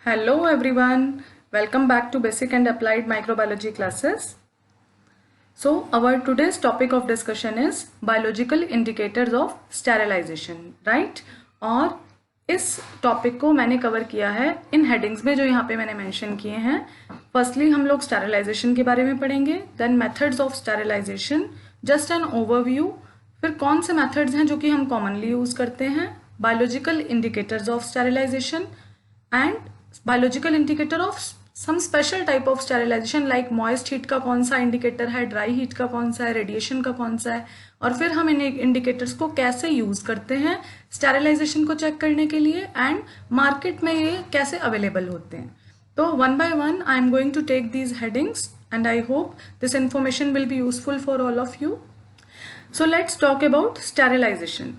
Hello everyone, welcome back to Basic and Applied Microbiology classes. So our today's topic of discussion is biological indicators of sterilization, right? और इस topic को मैंने cover किया है इन headings में जो यहाँ पे मैंने मेंशन किए हैं. फर्स्टली हम लोग स्टेरिलाइजेशन के बारे में पढ़ेंगे, then methods of sterilization, just an overview, फिर कौन से मेथड्स हैं जो कि हम कॉमनली यूज करते हैं, biological indicators of sterilization and biological indicator of some special type of sterilization like moist heat का कौन सा इंडिकेटर है, ड्राई हीट का कौन सा है, रेडिएशन का कौन सा है, और फिर हम इन इंडिकेटर्स को कैसे यूज करते हैं स्टेरिलाइजेशन को चेक करने के लिए एंड मार्केट में ये कैसे अवेलेबल होते हैं. तो one by one I am going to take these headings and I hope this information will be useful for all of you. So let's talk about sterilization.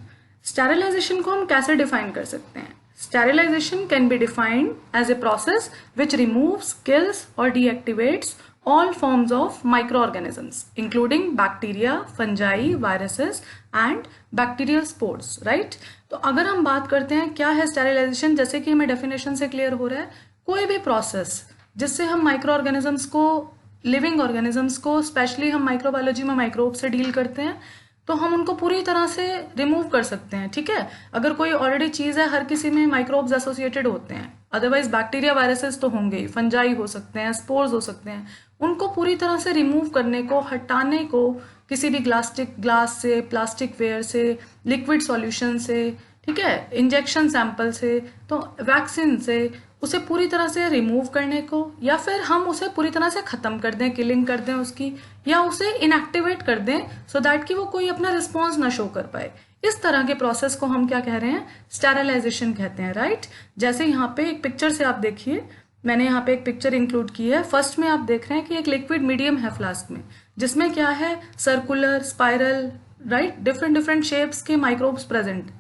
Sterilization को हम कैसे define कर सकते हैं? Sterilization can be defined as a process which removes, kills or deactivates all forms of microorganisms including bacteria, fungi, viruses and bacterial spores, right? तो अगर हम बात करते हैं क्या है sterilization, जैसे कि हमें definition से clear हो रहा है, कोई भी process जिससे हम माइक्रो ऑर्गेनिजम्स को, लिविंग ऑर्गेनिजम्स को, स्पेशली हम माइक्रोबायोलॉजी में माइक्रोब से डील करते हैं, तो हम उनको पूरी तरह से रिमूव कर सकते हैं. ठीक है, अगर कोई ऑलरेडी चीज है, हर किसी में माइक्रोब्स एसोसिएटेड होते हैं, अदरवाइज बैक्टीरिया वायरसेस तो होंगे ही, फंजाई हो सकते हैं, स्पोर्स हो सकते हैं, उनको पूरी तरह से रिमूव करने को, हटाने को, किसी भी ग्लास से, प्लास्टिक वेयर से, लिक्विड सॉल्यूशन से, ठीक है, इंजेक्शन सैंपल से, तो वैक्सीन से, उसे पूरी तरह से रिमूव करने को, या फिर हम उसे पूरी तरह से खत्म कर दें, किलिंग कर दें उसकी, या उसे इनएक्टिवेट कर दें सो दैट कि वो कोई अपना रिस्पॉन्स ना शो कर पाए. इस तरह के प्रोसेस को हम क्या कह रहे हैं? स्टेरिलाइजेशन कहते हैं, राइट? जैसे यहाँ पे एक पिक्चर से आप देखिए, मैंने यहाँ पे एक पिक्चर इंक्लूड की है. फर्स्ट में आप देख रहे हैं कि एक लिक्विड मीडियम है फ्लास्क में, जिसमें क्या है, circular, spiral, right, different different shapes के माइक्रोब्स प्रेजेंट.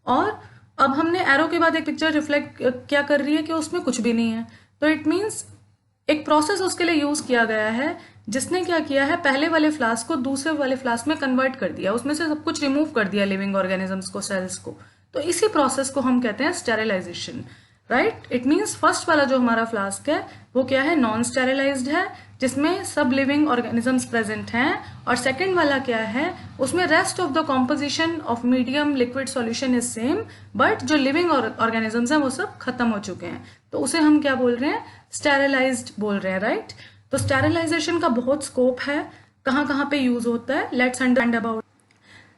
और अब हमने एरो के बाद एक पिक्चर रिफ्लेक्ट क्या कर रही है कि उसमें कुछ भी नहीं है. तो इट मीन्स एक प्रोसेस उसके लिए यूज किया गया है जिसने क्या किया है, पहले वाले फ्लास्क को दूसरे वाले फ्लास्क में कन्वर्ट कर दिया, उसमें से सब कुछ रिमूव कर दिया, लिविंग ऑर्गेनिजम्स को, सेल्स को. तो इसी प्रोसेस को हम कहते हैं sterilization, right? It means first वाला जो हमारा फ्लास्क है वो क्या है, नॉन स्टेरिलाइज्ड है, जिसमें सब लिविंग ऑर्गेनिजम्स प्रेजेंट हैं. और सेकंड वाला क्या है, उसमें rest of the composition of medium liquid solution is same, but जो लिविंग ऑर्गेनिजम्स हैं वो सब खत्म हो चुके हैं. तो उसे हम क्या बोल रहे हैं, स्टेरिलाइज्ड बोल रहे हैं, राइट? तो स्टेरिलाइजेशन का बहुत स्कोप है, कहाँ कहाँ पे यूज होता है. लेट्स अंडरस्टैंड अबाउट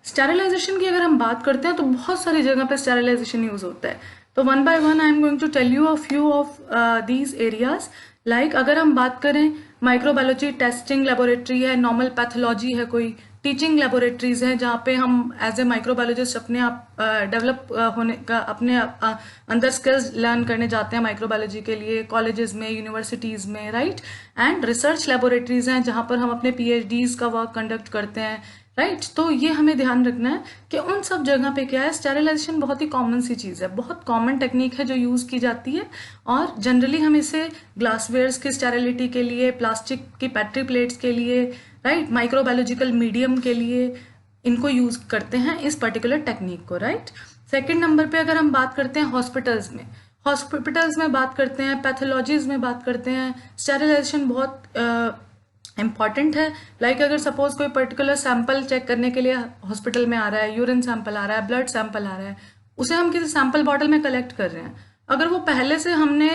स्टेरिलाइजेशन की. अगर हम बात करते हैं तो बहुत सारी जगह पे स्टेरिलाइजेशन यूज होता है. तो one by one I am going to tell you a few of these areas. Like अगर हम बात करें, माइक्रोबायोलॉजी टेस्टिंग लेबोरेटरी है, नॉर्मल पैथोलॉजी है, कोई टीचिंग लेबोरेटरीज हैं जहाँ पे हम एज ए माइक्रोबायोलॉजिस्ट अपने आप डेवलप होने का, अपने अंदर स्किल्स लर्न करने जाते हैं माइक्रोबायोलॉजी के लिए, कॉलेजेस में, यूनिवर्सिटीज़ में, राइट? एंड रिसर्च लेबोरेटरीज हैं जहाँ पर हम अपने PhDs का वर्क कंडक्ट करते हैं, राइट? तो ये हमें ध्यान रखना है कि उन सब जगह पे क्या है, स्टेरिलाइजेशन बहुत ही कॉमन सी चीज़ है, बहुत कॉमन टेक्निक है जो यूज़ की जाती है. और जनरली हम इसे ग्लासवेयर्स की स्टेरिलिटी के लिए, प्लास्टिक की पेट्री प्लेट्स के लिए, राइट, माइक्रोबायोलॉजिकल मीडियम के लिए इनको यूज करते हैं, इस पर्टिकुलर टेक्निक को, राइट? सेकंड नंबर पे अगर हम बात करते हैं हॉस्पिटल्स में बात करते हैं, पैथोलॉजीज में बात करते हैं, स्टेरिलाइजेशन बहुत इम्पॉर्टेंट है. लाइक अगर सपोज कोई पर्टिकुलर सैंपल चेक करने के लिए हॉस्पिटल में आ रहा है, यूरिन सैंपल आ रहा है, ब्लड सैंपल आ रहा है, उसे हम किसी सैंपल बॉटल में कलेक्ट कर रहे हैं, अगर वो पहले से हमने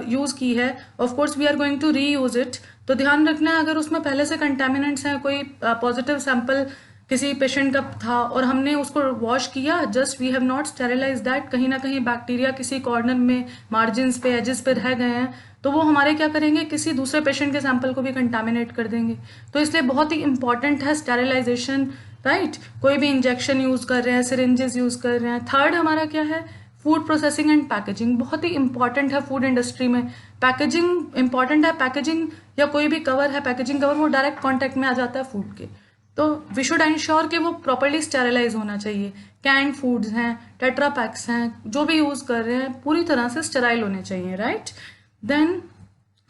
यूज की है, of course we are going to reuse it. तो ध्यान रखना है, अगर उसमें पहले से कंटेमिनेंट्स हैं, कोई पॉजिटिव सैंपल किसी पेशेंट का था और हमने उसको वॉश किया, just we have not sterilize that, कहीं ना कहीं बैक्टीरिया किसी कॉर्नर में, मार्जिन पे, एजेस पे रह गए हैं, तो वो हमारे क्या करेंगे, किसी दूसरे पेशेंट के सैंपल को भी कंटामिनेट कर देंगे. तो इसलिए बहुत ही इंपॉर्टेंट है स्टेरिलाइजेशन, राइट? कोई भी इंजेक्शन यूज कर रहे हैं, सिरिंजेस यूज कर रहे हैं. थर्ड हमारा क्या है, फूड प्रोसेसिंग एंड पैकेजिंग, बहुत ही इंपॉर्टेंट है फूड इंडस्ट्री में. पैकेजिंग इंपॉर्टेंट है, पैकेजिंग या कोई भी कवर है, पैकेजिंग कवर, वो डायरेक्ट कॉन्टेक्ट में आ जाता है फूड के. तो वी शुड इंश्योर कि वो प्रॉपरली स्टेरिलाइज होना चाहिए. कैंड फूड्स हैं, टेट्रा पैक्स हैं, जो भी यूज कर रहे हैं पूरी तरह से स्टेराइल होने चाहिए, राइट? देन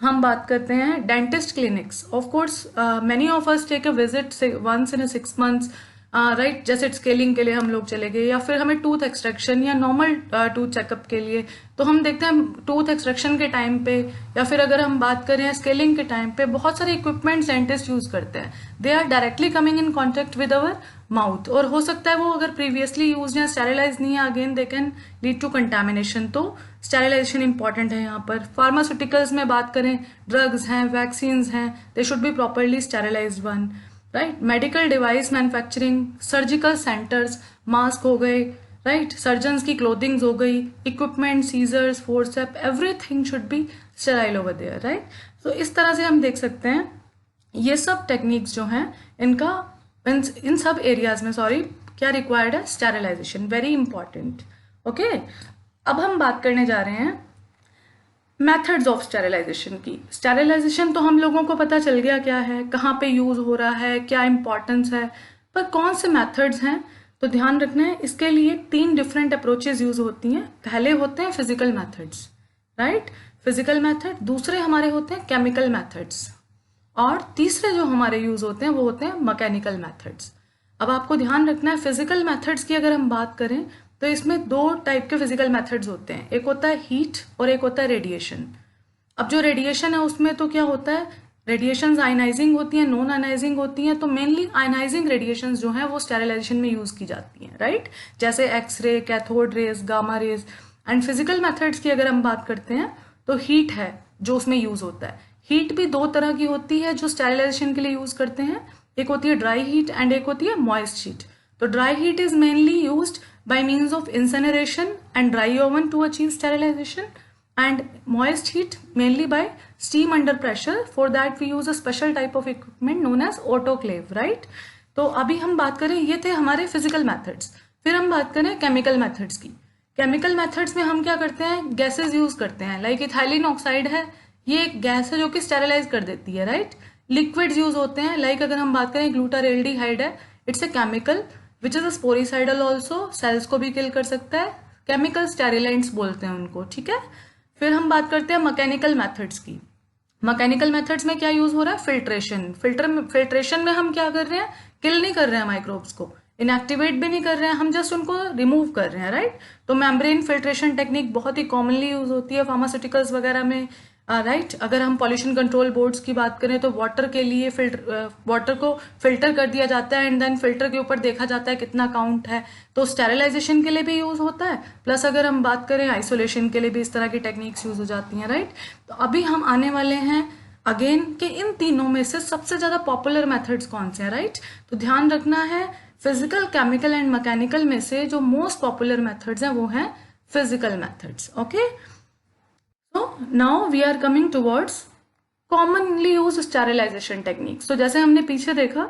हम बात करते हैं dentist clinics. Of course many of us take a visit once in a 6 months right, जैसे स्केलिंग के लिए हम लोग चले गए, या फिर हमें टूथ एक्सट्रैक्शन या नॉर्मल टूथ चेकअप के लिए, तो हम देखते हैं टूथ एक्सट्रैक्शन के टाइम पे, या फिर अगर हम बात करें स्केलिंग के टाइम पे, बहुत सारे इक्विपमेंट डेंटिस्ट यूज करते हैं, they are directly coming in contact with our mouth, और हो सकता है वो अगर प्रीवियसली यूज या स्टेरिलाइज नहीं है, again they can lead to contamination, तो स्टेरिलाइजेशन इंपॉर्टेंट है यहाँ पर। फार्मास्यूटिकल्स में बात करें, ड्रग्स हैं, वैक्सीन हैं, they should be properly sterilized one, right. Medical device manufacturing, surgical centres, mask हो गए, राइट, सर्जन्स की क्लोथिंग्स हो गई, equipment, scissors, forceps, everything should be sterile over there, right. तो इस तरह से हम देख सकते हैं ये सब टेक्निक्स जो हैं इनका इन सब एरियाज में क्या रिक्वायर्ड है, स्टेरिलाइजेशन, वेरी इंपॉर्टेंट। ओके, अब हम बात करने जा रहे हैं मेथड्स ऑफ स्टेरिलाइजेशन की। स्टेरिलाइजेशन तो हम लोगों को पता चल गया क्या है, कहाँ पे यूज हो रहा है, क्या इंपॉर्टेंस है, पर कौन से मेथड्स हैं, तो ध्यान रखना है इसके लिए 3 डिफरेंट अप्रोचेज यूज होती हैं। पहले होते हैं physical methods, right, physical method, दूसरे हमारे होते हैं केमिकल मेथड्स, और तीसरे जो हमारे यूज होते हैं वो होते हैं मैकेनिकल मेथड्स। अब आपको ध्यान रखना है फिजिकल मेथड्स की अगर हम बात करें तो इसमें 2 टाइप के फिजिकल मेथड्स होते हैं, एक होता है हीट और एक होता है रेडिएशन। अब जो रेडिएशन है उसमें तो क्या होता है, रेडिएशंस आयनाइजिंग होती हैं, नॉन आयनाइजिंग होती हैं, तो मेनली आयनाइजिंग रेडिएशंस जो हैं वो स्टेरिलाइजेशन में यूज की जाती हैं, राइट, जैसे x-ray, cathode rays, gamma rays. And physical methods की अगर हम बात करते हैं तो हीट है जो उसमें यूज होता है। हीट भी 2 तरह की होती है जो स्टेरिलाइजेशन के लिए यूज करते हैं, एक होती है ड्राई हीट एंड एक होती है मॉइस्ट हीट। तो dry heat is mainly used by means of incineration and dry oven to achieve sterilization, and moist heat mainly by steam under pressure. For that we use a special type of equipment known as autoclave, right? तो अभी हम बात करें, ये थे हमारे physical methods. फिर हम बात करें केमिकल मेथड्स की। केमिकल मेथड्स में हम क्या करते हैं, गैसेज यूज करते हैं, लाइक इथाइलिन ऑक्साइड है, ये एक गैस है जो कि स्टेरिलाइज कर देती है, राइट। लिक्विड्स यूज होते हैं, लाइक अगर हम बात करें ग्लूटारेल्डिहाइड है, it's a chemical which is a sporicidal also, cells को भी किल कर सकता है, केमिकल स्टेरिलेंट्स बोलते हैं उनको, ठीक है। फिर हम बात करते हैं मैकेनिकल मेथड्स की। मैकेनिकल मेथड्स में क्या यूज हो रहा है, फिल्ट्रेशन। फिल्ट्रेशन में हम क्या कर रहे हैं, किल नहीं कर रहे हैं माइक्रोब्स को, इनएक्टिवेट भी नहीं कर रहे हैं, हम जस्ट उनको रिमूव कर रहे हैं, राइट। तो मेम्ब्रेन फिल्ट्रेशन टेक्निक बहुत ही कॉमनली यूज होती है फार्मास्यूटिकल्स वगैरह में, राइट। अगर हम पॉल्यूशन कंट्रोल बोर्ड्स की बात करें तो वाटर के लिए वाटर को फिल्टर कर दिया जाता है एंड देन फिल्टर के ऊपर देखा जाता है कितना काउंट है, तो स्टेरिलाइजेशन के लिए भी यूज होता है। प्लस अगर हम बात करें आइसोलेशन के लिए भी इस तरह की टेक्निक्स यूज हो जाती हैं, राइट। तो अभी हम आने वाले हैं अगेन कि इन तीनों में से सबसे ज्यादा पॉपुलर मेथड्स कौन से हैं, राइट। तो ध्यान रखना है फिजिकल, केमिकल एंड मैकेनिकल में से जो मोस्ट पॉपुलर मेथड्स हैं वो हैं physical methods, okay. So now we are coming towards commonly used sterilization techniques. So जैसे हमने पीछे देखा,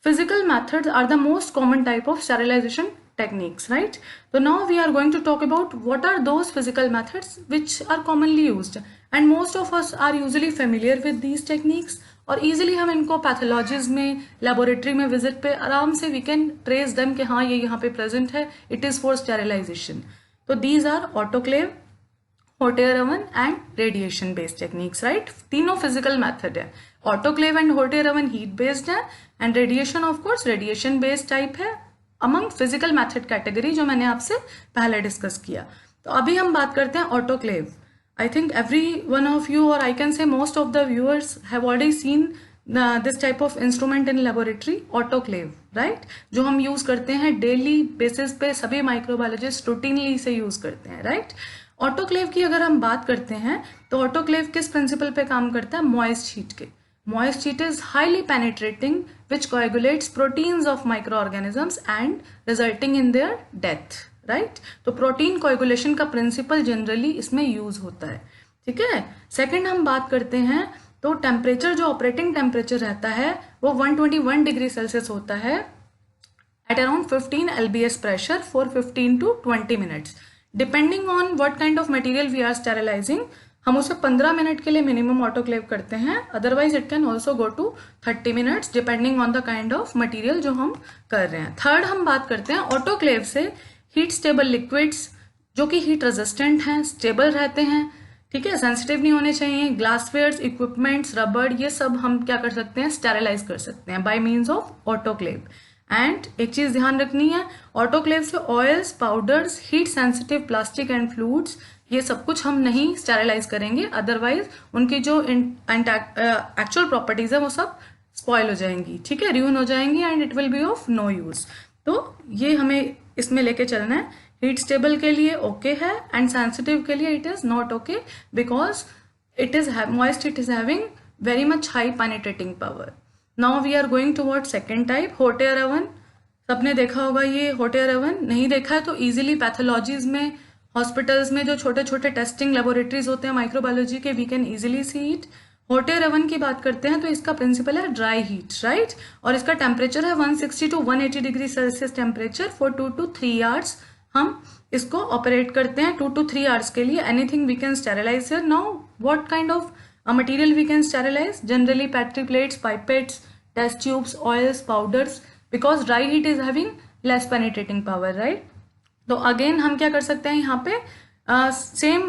physical methods are the most common type of sterilization techniques, right? So now we are going to talk about what are those physical methods which are commonly used, and most of us are usually familiar with these techniques, और easily हम इनको pathologies में, laboratory में visit पे आराम से we can trace them कि हाँ ये यहाँ पे प्रेजेंट है, it is for sterilization. तो these are autoclave, hot air oven and radiation based techniques, right. तीनों फिजिकल मेथड है, autoclave and hot air oven heat based है, and radiation of course radiation based type है among physical method category जो मैंने आपसे पहले discuss किया। तो अभी हम बात करते हैं autoclave. I think every one of you or I can say most of the viewers have already seen this type of instrument in laboratory, autoclave, right, जो हम यूज करते हैं डेली बेसिस पे, सभी माइक्रोबायोलॉजिस्ट रूटीनली से use करते हैं, right. Autoclave की अगर हम बात करते हैं तो ऑटोक्लेव किस प्रिंसिपल पे काम करता है, मॉइस्ट हीट के। Moist heat is highly penetrating which coagulates proteins of micro organisms and resulting in their death, right. तो प्रोटीन कोएगुलेशन का प्रिंसिपल जनरली इसमें यूज होता है, ठीक है। सेकंड हम बात करते हैं तो टेम्परेचर, जो ऑपरेटिंग टेम्परेचर रहता है वो 121 डिग्री सेल्सियस होता है at around 15 LBS pressure for 15 to 20 minutes, depending on what kind of material we are sterilising. हम उसे 15 मिनट के लिए मिनिमम ऑटोक्लेव करते हैं, otherwise it can also go to 30 minutes depending on the kind of material जो हम कर रहे हैं। थर्ड हम बात करते हैं ऑटोक्लेव से हीट स्टेबल लिक्विड्स जो कि हीट रेजिस्टेंट हैं, स्टेबल रहते हैं, ठीक है, सेंसिटिव नहीं होने चाहिए, ग्लासवेयर्स, इक्विपमेंट्स, रबड़, ये सब हम क्या कर सकते हैं, स्टेरिलाइज कर सकते हैं bye means of autoclave. And एक चीज ध्यान रखनी है, ऑटोक्लेव से oils, powders, heat sensitive plastic and fluids, ये सब कुछ हम नहीं स्टेरिलाइज करेंगे, अदरवाइज उनकी जो एक्चुअल प्रॉपर्टीज है वो सब स्पॉइल हो जाएंगी, ठीक है, रियून हो जाएंगी and it will be of no use. तो ये हमें इसमें लेके चलना है। हीट स्टेबल के लिए ओके है एंड सेंसिटिव के लिए it is not okay because it is moist, it is having very much high penetrating power. Now we are going towards second type, hot air oven. सबने देखा होगा ये hot air oven, नहीं देखा है तो इजीली पैथोलॉजीज में, hospitals में जो छोटे छोटे टेस्टिंग लेबोरेटरीज होते हैं माइक्रोबायोलॉजी के, we can easily see it. Hot air oven की बात करते हैं तो इसका प्रिंसिपल है ड्राई हीट, राइट, और इसका टेम्परेचर है 160 to 180 degree Celsius temperature for 2 to 3 hours. हम इसको ऑपरेट करते हैं 2 to 3 आवर्स के लिए। Anything we can sterilise here. Now what kind of material we can sterilise? Generally petri plates, pipettes, test tubes, oils, powders, because dry heat is having less penetrating power, right. तो again हम क्या कर सकते हैं यहाँ पे, same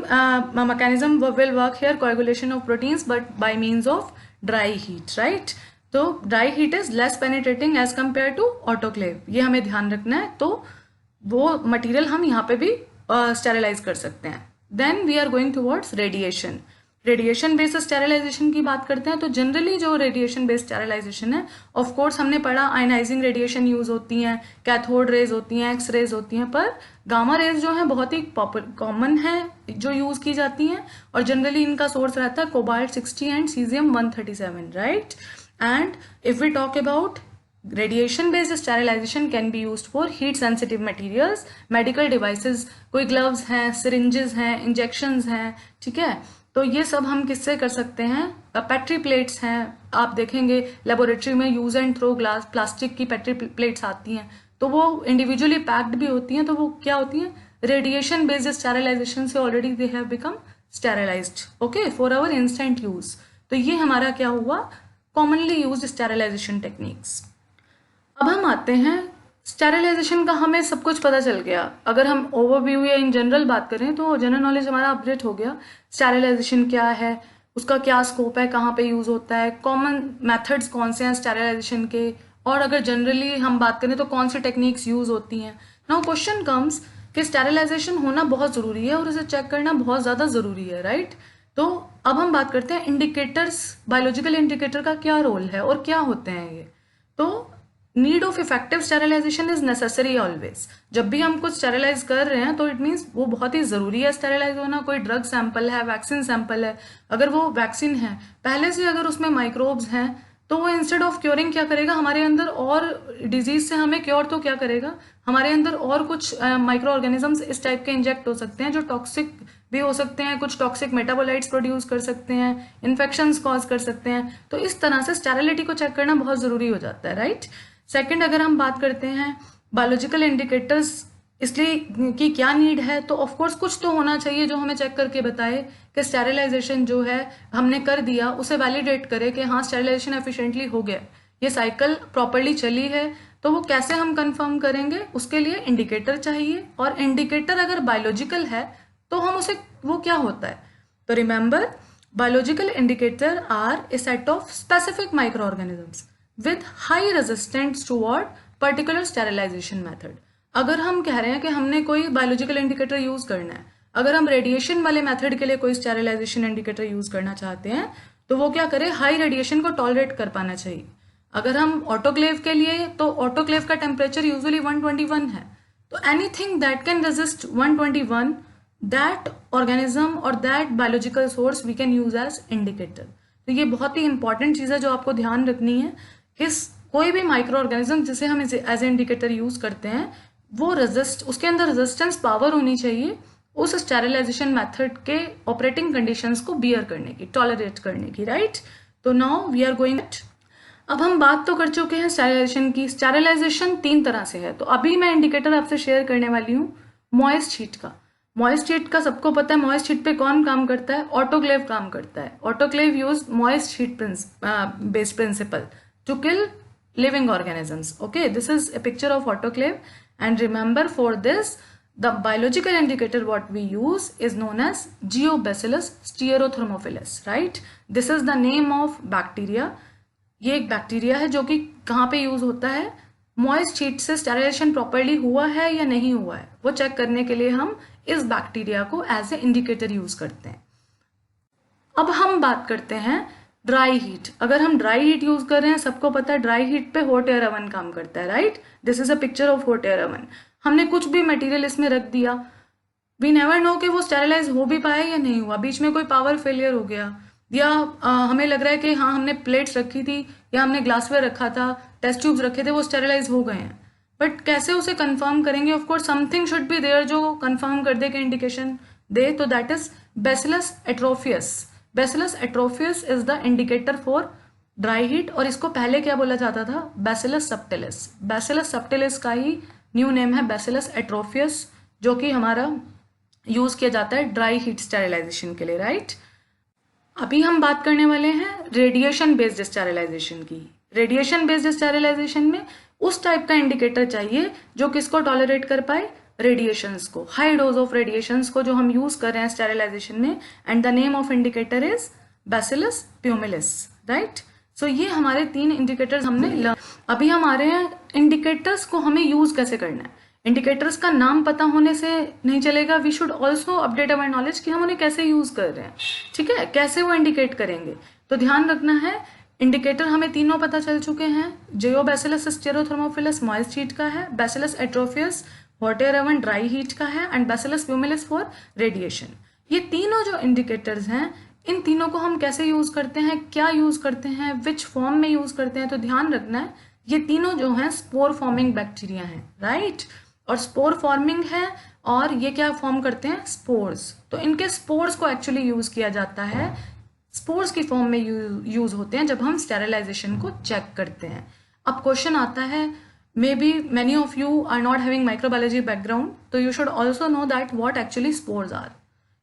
mechanism will work here, coagulation of proteins but by means of dry heat, right. तो dry heat is less penetrating as compare to autoclave, ये हमें ध्यान रखना है। तो वो मटेरियल हम यहाँ पे भी स्टेरिलाइज कर सकते हैं। Then we are going towards radiation. Radiation based sterilization की बात करते हैं तो जनरली जो रेडिएशन बेस्ड स्टेरिलाइजेशन है, ऑफ कोर्स हमने पढ़ा आयनाइजिंग रेडिएशन यूज होती हैं, कैथोड रेज होती हैं, एक्स रेज होती हैं, पर गामा रेज जो है बहुत ही कॉमन है जो यूज की जाती हैं, और जनरली इनका सोर्स रहता है cobalt 60 and caesium 137, right. And if we talk about radiation based sterilization can be used for heat sensitive materials, medical devices, कोई gloves हैं, syringes हैं, injections हैं, ठीक है। तो ये सब हम किससे कर सकते हैं? पेट्री प्लेट्स हैं, आप देखेंगे लेबोरेटरी में use and throw glass plastic की पेट्री प्लेट्स आती हैं, तो वो इंडिविजुअली पैक्ड भी होती हैं, तो वो क्या होती हैं? रेडिएशन बेस्ड स्टेरिलाइजेशन से already they have become sterilized, okay, for our instant use. तो ये हमारा क्या हुआ? Commonly used sterilization techniques. अब हम आते हैं स्टेरिलाइजेशन का, हमें सब कुछ पता चल गया। अगर हम ओवरव्यू या इन जनरल बात करें तो जनरल नॉलेज हमारा अपडेट हो गया। स्टेरिलाइजेशन क्या है, उसका क्या स्कोप है, कहाँ पे यूज होता है, कॉमन मेथड्स कौन से हैं स्टेरिलाइजेशन के, और अगर जनरली हम बात करें तो कौन सी टेक्निक्स यूज होती हैं। नाउ क्वेश्चन कम्स कि स्टेरिलाइजेशन होना बहुत जरूरी है और उसे चेक करना बहुत ज्यादा जरूरी है, राइट। तो अब हम बात करते हैं इंडिकेटर्स, बायोलॉजिकल इंडिकेटर का क्या रोल है और क्या होते हैं ये। तो need of effective sterilization is necessary always. जब भी हम कुछ स्टेरिलाइज कर रहे हैं तो इट मीन्स वो बहुत ही जरूरी है स्टेरिलाइज होना। कोई ड्रग सैंपल है, वैक्सीन सैंपल है, अगर वो वैक्सीन है पहले से अगर उसमें माइक्रोब्स हैं तो वो इंस्टेड ऑफ क्योरिंग क्या करेगा, हमारे अंदर और डिजीज से हमें क्योर तो क्या करेगा, हमारे अंदर और कुछ माइक्रो ऑर्गेनिजम्स इस टाइप के इंजेक्ट हो सकते हैं जो टॉक्सिक भी हो सकते हैं, कुछ टॉक्सिक मेटाबोलाइट्स प्रोड्यूस कर सकते हैं, इन्फेक्शंस कॉज कर सकते हैं। तो इस तरह से स्टेरिलिटी को चेक करना बहुत जरूरी हो जाता है, राइट। सेकंड, अगर हम बात करते हैं बायोलॉजिकल इंडिकेटर्स इसलिए कि क्या नीड है, तो ऑफ कोर्स कुछ तो होना चाहिए जो हमें चेक करके बताए कि स्टेरिलाइजेशन जो है हमने कर दिया उसे वैलिडेट करे कि हाँ स्टेरिलाइजेशन एफिशिएंटली हो गया, ये साइकिल प्रॉपरली चली है। तो वो कैसे हम कंफर्म करेंगे, उसके लिए इंडिकेटर चाहिए, और इंडिकेटर अगर बायोलॉजिकल है तो हम उसे, वो क्या होता है, तो remember biological indicator are a set of specific micro organisms with high resistance toward particular sterilization method। अगर हम कह रहे हैं कि हमने कोई बायोलॉजिकल इंडिकेटर यूज करना है, अगर हम रेडिएशन वाले मेथड के लिए कोई स्टेरिलाइजेशन इंडिकेटर यूज करना चाहते हैं तो वो क्या करे, हाई रेडिएशन को टॉलरेट कर पाना चाहिए। अगर हम ऑटोक्लेव के लिए, तो ऑटोक्लेव का टेम्परेचर यूजुअली 121 है, तो anything that can resist 121, that organism or that biological source we can use as indicator. तो ये बहुत ही इंपॉर्टेंट चीज है जो आपको ध्यान रखनी है कि कोई भी माइक्रो ऑर्गेनिज्म जिसे हम एज इंडिकेटर यूज करते हैं वो उसके अंदर रेजिस्टेंस पावर होनी चाहिए उस स्टेरिलाइजेशन मेथड के ऑपरेटिंग कंडीशंस को बियर करने की, टॉलरेट करने की, राइट। तो नाउ वी आर गोइंग, अब हम बात तो कर चुके हैं स्टेरिलाइजेशन की। स्टेरिलाइजेशन 3 तरह से है, तो अभी मैं इंडिकेटर आपसे शेयर करने वाली हूँ मॉइस्ट हीट का। मॉइस्ट हीट का सबको पता है, मॉइस्ट हीट पे कौन काम करता है, ऑटोक्लेव काम करता है। Autoclave use moist heat based principle to kill living organisms, okay, this is a picture of autoclave, and remember for this the biological indicator what we use is known as Geobacillus stearothermophilus, right। this is the name of bacteria। ये एक bacteria है जो कि कहाँ पे use होता है, moist sheet से स्टेरिलाइजेशन प्रॉपरली हुआ है या नहीं हुआ है, वो चेक करने के लिए हम इस बैक्टीरिया को एज ए इंडिकेटर यूज करते हैं। अब हम बात करते हैं ड्राई हीट। अगर हम ड्राई हीट यूज कर रहे हैं, सबको पता है ड्राई हीट पे हॉट एयर ओवन काम करता है, right. This is a picture of hot air oven. हमने कुछ भी मटेरियल इसमें रख दिया, वी नेवर नो कि वो स्टेरिलाइज हो भी पाए या नहीं हुआ, बीच में कोई पावर फेलियर हो गया, या हमें लग रहा है कि हाँ हमने प्लेट्स रखी थी या हमने ग्लासवेयर रखा था, टेस्ट ट्यूब्स रखे थे, वो स्टेरिलाइज हो गए हैं, बट कैसे उसे कंफर्म करेंगे? Of course something should be there जो कंफर्म कर दे, कि इंडिकेशन दे, तो that is bacillus atrophaeus. Bacillus atrophaeus is the indicator for dry heat, और इसको पहले क्या बोला जाता था? Bacillus subtilis. बैसिलस सबटिलिस का ही न्यू नेम है बैसिलस एट्रोफियस, जो कि हमारा यूज किया जाता है ड्राई हीट स्टेरिलाइजेशन के लिए, राइट। अभी हम बात करने वाले हैं रेडिएशन बेस्ड स्टेरिलाइजेशन की। रेडिएशन बेस्ड स्टेरिलाइजेशन में उस टाइप का इंडिकेटर चाहिए जो किसको टॉलरेट कर पाए? रेडिएशंस को, हाई डोज ऑफ रेडिएशंस को, जो हम यूज कर रहे हैं स्टेरिलाइजेशन में, and the name of indicator is bacillus pumilus, right. So ये हमारे 3 इंडिकेटर्स हमने लर्न। अभी हम आ रहे हैं इंडिकेटर्स को हमें यूज कैसे करना है। इंडिकेटर्स का नाम पता होने से नहीं चलेगा, we should also update our knowledge कि हम उन्हें कैसे यूज कर रहे हैं, ठीक है, कैसे वो इंडिकेट करेंगे। तो ध्यान रखना है, इंडिकेटर हमें तीनों पता चल चुके हैं। जेओ बैसिलस स्टेरोथर्मोफिलस मॉइस्ट हीट का है, bacillus atrophaeus hot air oven dry heat का है, and bacillus pumilus for radiation. ये तीनों जो इंडिकेटर्स हैं, इन तीनों को हम कैसे यूज करते हैं, क्या यूज करते हैं, विच फॉर्म में यूज करते हैं, तो ध्यान रखना है ये तीनों जो हैं स्पोर फॉर्मिंग बैक्टीरिया हैं, राइट। और स्पोर फॉर्मिंग है, और ये क्या फॉर्म करते हैं? स्पोर्स। तो इनके स्पोर्स को एक्चुअली यूज किया जाता है, स्पोर्स की फॉर्म में यूज होते हैं जब हम स्टेरिलाइजेशन को चेक करते हैं। अब क्वेश्चन आता है, may be many of you are not having microbiology background, तो you should also know that what actually spores are.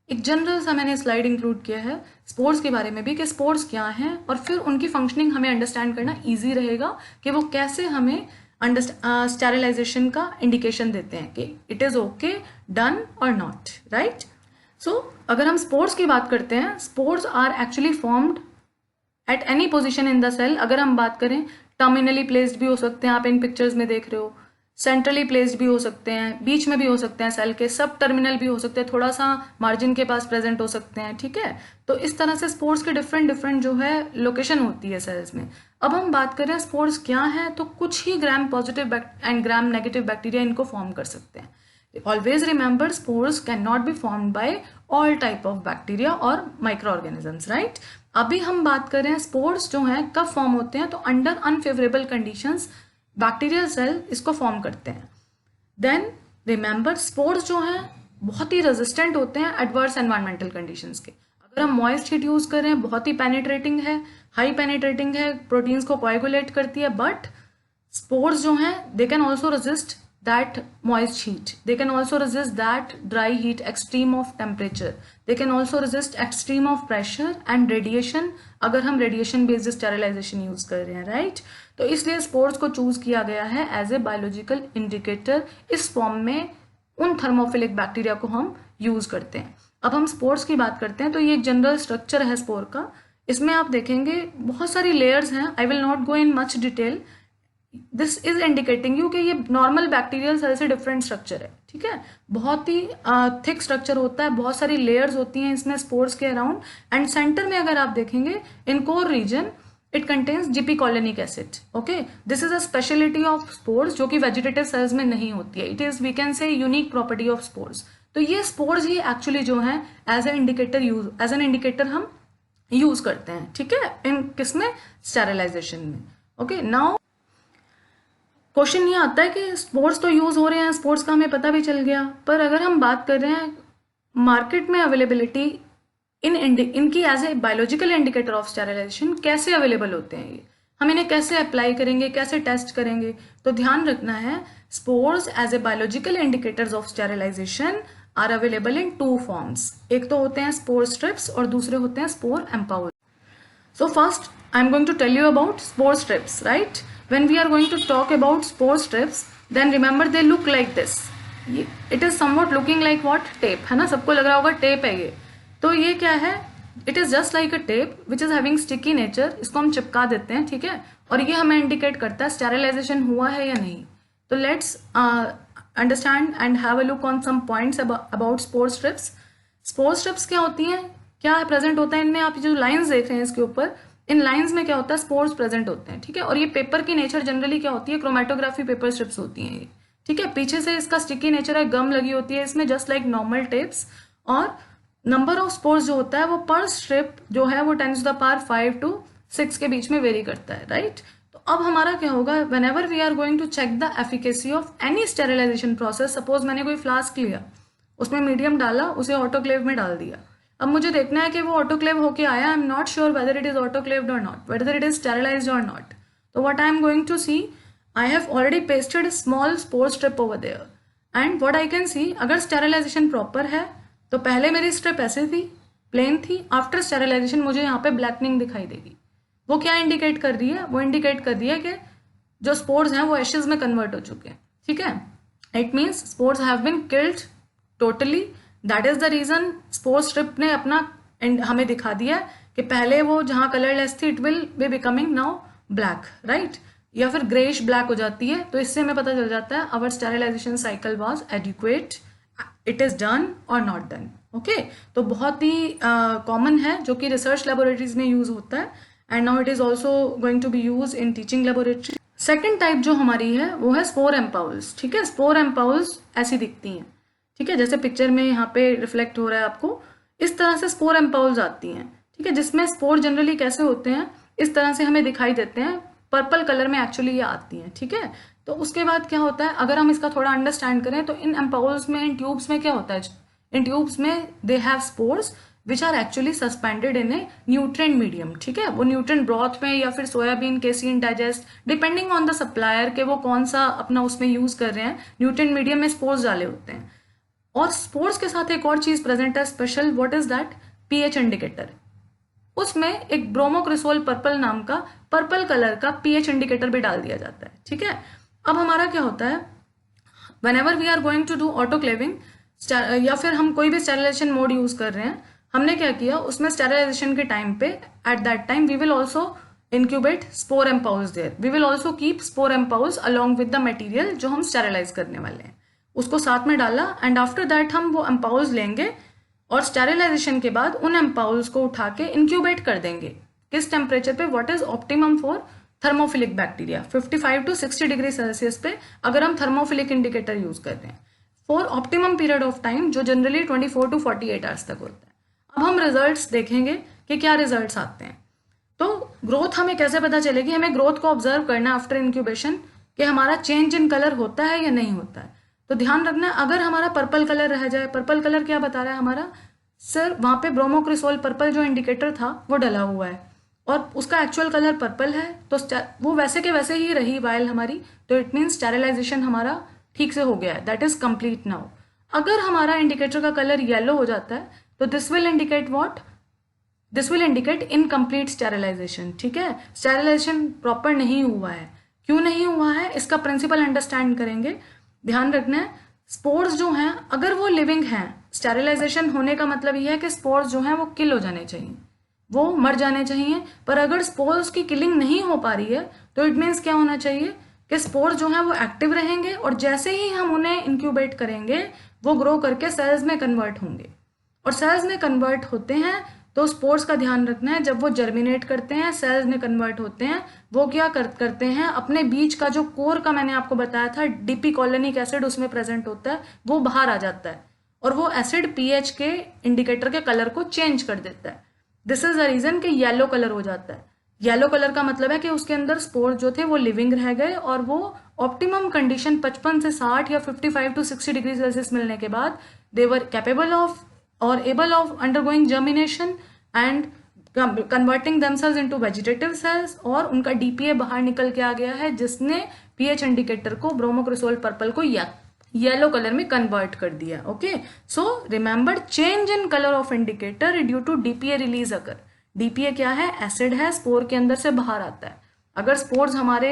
एक जनरल सा मैंने स्लाइड इंक्लूड किया है स्पोर्स के बारे में भी, कि स्पोर्स क्या हैं, और फिर उनकी फंक्शनिंग हमें अंडरस्टैंड करना ईजी रहेगा कि वो कैसे हमें स्टेरिलाइजेशन का इंडिकेशन देते हैं कि इट इज ओके, डन और नॉट, राइट। सो अगर हम स्पोर्स की बात करते हैं, spores are actually formed at any position in the cell. अगर हम बात करें, टर्मिनली प्लेस्ड भी हो सकते हैं, आप इन पिक्चर्स में देख रहे हो, सेंट्रली प्लेस्ड भी हो सकते हैं, बीच में भी हो सकते हैं सेल के, सब टर्मिनल भी हो सकते हैं, थोड़ा सा मार्जिन के पास प्रेजेंट हो सकते हैं, ठीक है। तो इस तरह से स्पोर्स के डिफरेंट जो है लोकेशन होती है सेल्स में। अब हम बात करें स्पोर्स क्या है, तो कुछ ही gram positive and gram negative bacteria इनको फॉर्म कर सकते हैं। Always remember, spores can not be formed by all type of bacteria और माइक्रो ऑर्गेनिजम्स, राइट। अभी हम बात कर रहे हैं स्पोर्स जो हैं कब फॉर्म होते हैं, तो under unfavourable conditions bacterial cell इसको फॉर्म करते हैं। देन रिमेंबर, स्पोर्स जो हैं बहुत ही रेजिस्टेंट होते हैं एडवर्स एनवायरमेंटल कंडीशंस के। अगर हम मॉइस्ट हीट यूज कर रहे हैं, बहुत ही पेनिट्रेटिंग है, हाई पेनिट्रेटिंग है, प्रोटीन्स को कोएगुलेट करती है, बट स्पोर्स जो हैं they can also resist that moist heat, they can also resist that dry heat, extreme of temperature, they can also resist extreme of pressure and radiation, अगर हम radiation based sterilization use कर रहे हैं, right। तो इसलिए spores को choose किया गया है एज ए बायोलॉजिकल इंडिकेटर। इस फॉर्म में उन थर्मोफिलिक बैक्टीरिया को हम यूज करते हैं। अब हम स्पोर्स की बात करते हैं, तो ये एक जनरल स्ट्रक्चर है स्पोर का। इसमें आप देखेंगे बहुत सारी लेयर्स हैं, I will not go in much detail. This is indicating you कि ये नॉर्मल बैक्टीरियल सेल से डिफरेंट स्ट्रक्चर है, ठीक है। बहुत ही थिक स्ट्रक्चर होता है, बहुत सारी लेयर्स होती हैं इसमें स्पोर्स के अराउंड, एंड सेंटर में अगर आप देखेंगे in core region it contains dipicolinic acid, okay. This is a speciality of spores जो कि वेजिटेटिव सेल्स में नहीं होती है। It is, we can say, unique property of spores. तो ये स्पोर्स ही एक्चुअली जो है एज एन इंडिकेटर हम यूज करते हैं, ठीक है, इन किसमें? स्टेरिलाइजेशन में, ओके। नाउ क्वेश्चन ये आता है कि स्पोर्स तो यूज हो रहे हैं, स्पोर्स का हमें पता भी चल गया, पर अगर हम बात कर रहे हैं मार्केट में अवेलेबिलिटी इनकी as a biological indicator of sterilization, कैसे अवेलेबल होते हैं ये, हम इन्हें कैसे अप्लाई करेंगे, कैसे टेस्ट करेंगे, तो ध्यान रखना है spores as a biological indicators of sterilization are available in 2 forms. एक तो होते हैं स्पोर स्ट्रिप्स और दूसरे होते हैं spore ampoule. So first I am going to tell you about spore strips, right. When we are going to talk about spore strips, then remember they look like this. It is somewhat looking like what? Tape, है ना, सबको लग रहा होगा tape है ये। तो ये क्या है? It is just like a tape which is having sticky nature, इसको हम चिपका देते हैं, ठीक है, और ये हमें इंडिकेट करता है स्टेरिलाइजेशन हुआ है या नहीं। तो let's understand and have a look on some points about spore strips. Spore strips क्या होती हैं, क्या प्रेजेंट होता है इनमें, आप जो लाइंस देख रहे हैं इसके ऊपर, इन लाइंस में क्या होता है, स्पोर्स प्रेजेंट होते हैं, ठीक है। और ये पेपर की नेचर जनरली क्या होती है, क्रोमेटोग्राफी पेपर स्ट्रिप्स होती हैं ये, ठीक है। पीछे से इसका स्टिकी नेचर है, गम लगी होती है इसमें जस्ट लाइक नॉर्मल टेप्स, और नंबर ऑफ स्पोर्स जो होता है वो पर स्ट्रिप जो है वो 10⁵ to 6 के बीच में वेरी करता है, राइट। तो अब हमारा क्या होगा, whenever we are going to check the efficacy of any sterilization process, suppose मैंने कोई फ्लास्क लिया, उसमें मीडियम डाला, उसे ऑटोक्लेव में डाल दिया, अब मुझे देखना है कि वो ऑटोक्लेव होके आया, I am not sure whether it is autoclaved और not, whether it is sterilised और नॉट। तो what I am going to see, I have already pasted a small spore strip over there, and what I can see, अगर sterilisation proper है तो पहले मेरी strip ऐसे थी, प्लेन थी, आफ्टर स्टेरिलाइजेशन मुझे यहाँ पे ब्लैकनिंग दिखाई देगी। वो क्या इंडिकेट कर रही है, वो इंडिकेट कर रही है कि जो स्पोर्स हैं वो एशेज में कन्वर्ट हो चुके हैं, ठीक है। It means spores have been killed totally, that is the reason spore strip ने अपना हमें दिखा दिया कि पहले वो जहाँ कलरलेस थी it will be becoming now black, right, या फिर ग्रेइश ब्लैक हो जाती है। तो इससे हमें पता चल जाता है our sterilization cycle was adequate, it is done और नॉट डन, ओके। तो बहुत ही कॉमन है जो कि रिसर्च लेबोरेटरीज में यूज होता है, and now it is also going to be use in teaching laboratory. Second type जो हमारी है वो है स्पोर एम्पाउल्स, ठीक है। स्पोर एम्पाउल्स ऐसी दिखती हैं, ठीक है, जैसे पिक्चर में यहाँ पे रिफ्लेक्ट हो रहा है आपको, इस तरह से स्पोर एम्पाउल्स आती हैं, ठीक है, जिसमें स्पोर जनरली कैसे होते हैं, इस तरह से हमें दिखाई देते हैं, पर्पल कलर में एक्चुअली ये आती हैं, ठीक है। तो उसके बाद क्या होता है, अगर हम इसका थोड़ा अंडरस्टैंड करें तो इन एम्पाउल्स में, इन ट्यूब्स में क्या होता है, इन ट्यूब्स में they have spores which are actually suspended in a nutrient medium, ठीक है। वो न्यूट्रिएंट ब्रॉथ में या फिर soybean, casein, digest, depending on the supplier के वो कौन सा अपना उसमें यूज कर रहे हैं, न्यूट्रिएंट मीडियम में स्पोर्स डाले होते हैं। और स्पोर्स के साथ एक और चीज प्रेजेंट है special, what is that, pH indicator. उसमें एक ब्रोमोक्रिसोल पर्पल नाम का पर्पल कलर का पीएच इंडिकेटर भी डाल दिया जाता है, ठीक है। अब हमारा क्या होता है, whenever we are going to do autoclaving या फिर हम कोई भी स्टेरिलाइजेशन मोड यूज कर रहे हैं, हमने क्या किया, उसमें स्टेरिलाइजेशन के टाइम पे at that time we will also incubate spore ampoules there, we will also keep spore ampoules along with the material जो हम स्टेरिलाइज करने वाले हैं, उसको साथ में डाला, एंड आफ्टर दैट हम वो एम्पाउल्स लेंगे और स्टेरिलाइजेशन के बाद उन एम्पाउल्स को उठा के इंक्यूबेट कर देंगे। किस टेम्परेचर पे, what is optimum for thermophilic bacteria, 55 to 60 degree Celsius पे अगर हम थर्मोफिलिक इंडिकेटर यूज कर रहे हैं for optimum period of time जो जनरली 24 to 48 आवर्स तक होता है। अब हम रिजल्ट्स देखेंगे कि क्या रिजल्ट्स आते हैं। तो ग्रोथ हमें कैसे पता चलेगी, हमें ग्रोथ को ऑब्जर्व करना आफ्टर इंक्यूबेशन कि हमारा चेंज इन कलर होता है या नहीं होता है। तो ध्यान रखना, अगर हमारा पर्पल कलर रह जाए, पर्पल कलर क्या बता रहा है हमारा, सर वहां पे ब्रोमोक्रिसोल पर्पल जो इंडिकेटर था वो डला हुआ है और उसका एक्चुअल कलर पर्पल है, तो वो वैसे के वैसे ही रही वाइल हमारी, तो इट मीन्स स्टेरिलाइजेशन हमारा ठीक से हो गया है, दैट इज कंप्लीट नाउ। अगर हमारा इंडिकेटर का कलर येलो हो जाता है तो this will indicate what, this will indicate incomplete sterilization, ठीक है, स्टेरिलाइजेशन प्रॉपर नहीं हुआ है। क्यों नहीं हुआ है, इसका प्रिंसिपल अंडरस्टैंड करेंगे। ध्यान रखना है, स्पोर्स जो हैं अगर वो लिविंग हैं, स्टेरिलाइजेशन होने का मतलब यह है कि स्पोर्स जो हैं वो किल हो जाने चाहिए, वो मर जाने चाहिए। पर अगर स्पोर्स की किलिंग नहीं हो पा रही है तो इट मीन्स क्या होना चाहिए कि स्पोर्स जो हैं वो एक्टिव रहेंगे और जैसे ही हम उन्हें इंक्यूबेट करेंगे वो ग्रो करके सेल्स में कन्वर्ट होंगे, और सेल्स में कन्वर्ट होते हैं तो स्पोर्स का ध्यान रखना है, जब वो जर्मिनेट करते हैं, सेल्स में कन्वर्ट होते हैं, वो क्या करते हैं, अपने बीच का जो कोर का मैंने आपको बताया था डीपी कॉलोनिक एसिड उसमें प्रेजेंट होता है, वो बाहर आ जाता है और वो एसिड पीएच के इंडिकेटर के कलर को चेंज कर देता है। दिस इज द रीजन कि येलो कलर हो जाता है। येलो कलर का मतलब है कि उसके अंदर स्पोर जो थे वो लिविंग रह गए और वो ऑप्टिमम कंडीशन 55 से 60 या 55 to 60 डिग्री सेल्सियस मिलने के बाद दे वर कैपेबल ऑफ और able of undergoing germination and converting themselves into vegetative cells, और उनका डीपीए बाहर निकल के आ गया है जिसने पीएच इंडिकेटर को ब्रोमोक्रिसोल पर्पल को येलो कलर में कन्वर्ट कर दिया। Okay, so remember change in colour of indicator due to DPA release अगर। डीपीए क्या है, एसिड है, स्पोर के अंदर से बाहर आता है। अगर स्पोर्स हमारे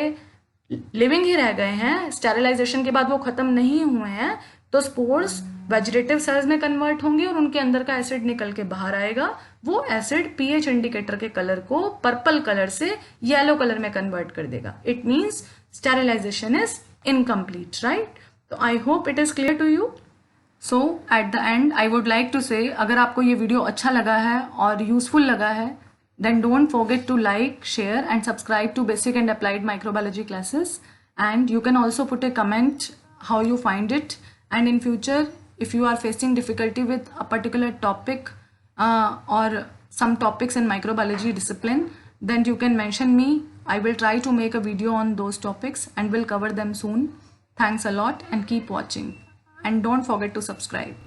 लिविंग ही रह गए हैं, स्टेरिलाइजेशन के बाद वो खत्म नहीं हुए हैं, तो स्पोर्स वेजिटेटिव सेल्स में कन्वर्ट होंगे और उनके अंदर का एसिड निकल के बाहर आएगा। वो एसिड पीएच इंडिकेटर के कलर को पर्पल कलर से येलो कलर में कन्वर्ट कर देगा। It means sterilisation is incomplete, right? तो I hope it is clear to you. So at the end I would like to say, अगर आपको ये वीडियो अच्छा लगा है और यूजफुल लगा है, then don't forget to like, share and subscribe to basic and applied microbiology classes, and you can also put a comment how you find it, and in future if you are facing difficulty with a particular topic or some topics in microbiology discipline, then you can mention me. I will try to make a video on those topics and will cover them soon. Thanks a lot and keep watching, and don't forget to subscribe.